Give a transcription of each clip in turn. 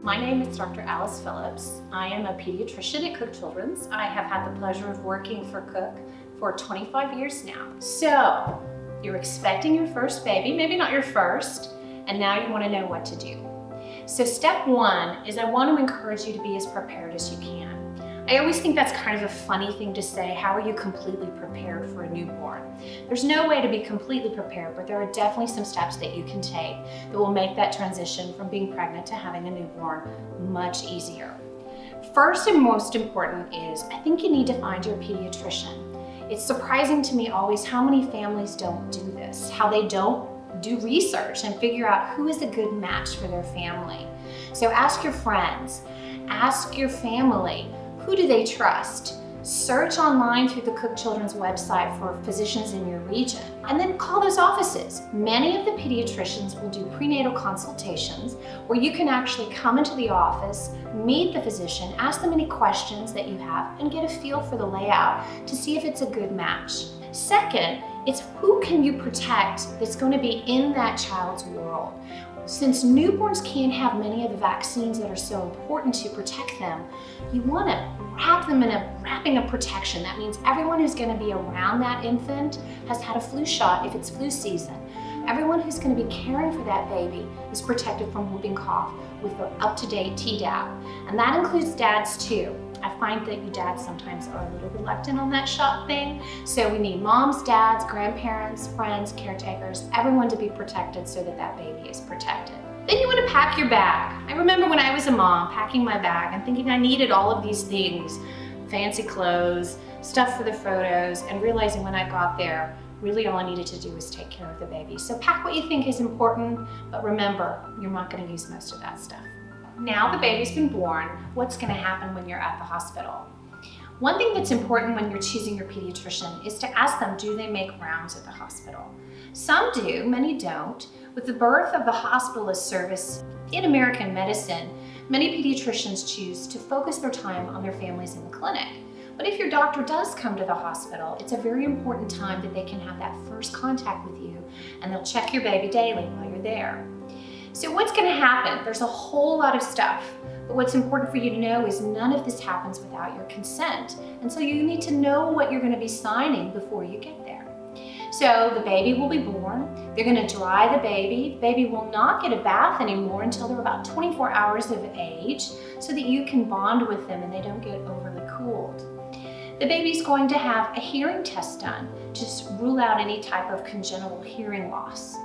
My name is Dr. Alice Phillips. I am a pediatrician at Cook Children's. I have had the pleasure of working for Cook for 25 years now. So, you're expecting your first baby, maybe not your first, and now you want to know what to do. So step one is I want to encourage you to be as prepared as you can. I always think that's kind of a funny thing to say, how are you completely prepared for a newborn? There's no way to be completely prepared, but there are definitely some steps that you can take that will make that transition from being pregnant to having a newborn much easier. First and most important is, I think you need to find your pediatrician. It's surprising to me always how many families don't do this, how they don't do research and figure out who is a good match for their family. So ask your friends, ask your family, who do they trust? Search online through the Cook Children's website for physicians in your region, and then call those offices. Many of the pediatricians will do prenatal consultations where you can actually come into the office, meet the physician, ask them any questions that you have, and get a feel for the layout to see if it's a good match. Second, it's who can you protect that's going to be in that child's world. Since newborns can't have many of the vaccines that are so important to protect them, you want to wrap them in a wrapping of protection. That means everyone who's going to be around that infant has had a flu shot if it's flu season. Everyone who's going to be caring for that baby is protected from whooping cough with the up-to-date Tdap. And that includes dads too. I find that you dads sometimes are a little reluctant on that shot thing. So we need moms, dads, grandparents, friends, caretakers, everyone to be protected so that that baby is protected. Then you want to pack your bag. I remember when I was a mom packing my bag and thinking I needed all of these things, fancy clothes, stuff for the photos, and realizing when I got there, really all I needed to do was take care of the baby. So pack what you think is important, but remember, you're not going to use most of that stuff. Now the baby's been born, what's going to happen when you're at the hospital? One thing that's important when you're choosing your pediatrician is to ask them, do they make rounds at the hospital? Some do, many don't. With the birth of the hospitalist service in American medicine, many pediatricians choose to focus their time on their families in the clinic. But if your doctor does come to the hospital, it's a very important time that they can have that first contact with you, and they'll check your baby daily while you're there. So what's going to happen? There's a whole lot of stuff, but what's important for you to know is none of this happens without your consent. And so you need to know what you're going to be signing before you get there. So the baby will be born, they're going to dry the baby. The baby will not get a bath anymore until they're about 24 hours of age so that you can bond with them and they don't get overly cooled. The baby's going to have a hearing test done to rule out any type of congenital hearing loss.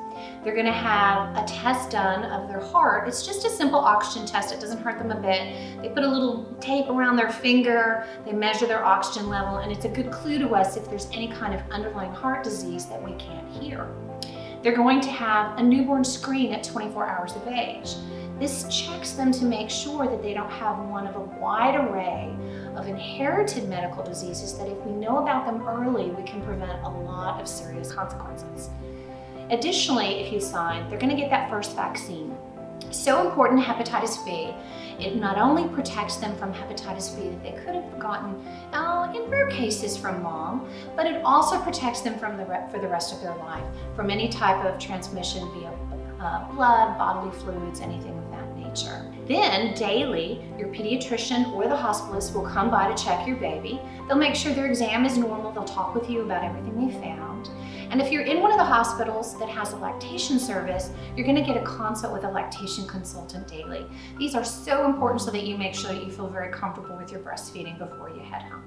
They're going to have a test done of their heart. It's just a simple oxygen test. It doesn't hurt them a bit. They put a little tape around their finger, they measure their oxygen level, and it's a good clue to us if there's any kind of underlying heart disease that we can't hear. They're going to have a newborn screen at 24 hours of age. This checks them to make sure that they don't have one of a wide array of inherited medical diseases that if we know about them early, we can prevent a lot of serious consequences. Additionally, if you sign, they're going to get that first vaccine. So important, hepatitis B. It not only protects them from hepatitis B that they could have gotten in rare cases from mom, but it also protects them for the rest of their life from any type of transmission via blood, bodily fluids, anything of that nature. Then daily, your pediatrician or the hospitalist will come by to check your baby. They'll make sure their exam is normal. They'll talk with you about everything they found. And if you're in one of the hospitals that has a lactation service, you're going to get a consult with a lactation consultant daily. These are so important so that you make sure that you feel very comfortable with your breastfeeding before you head home.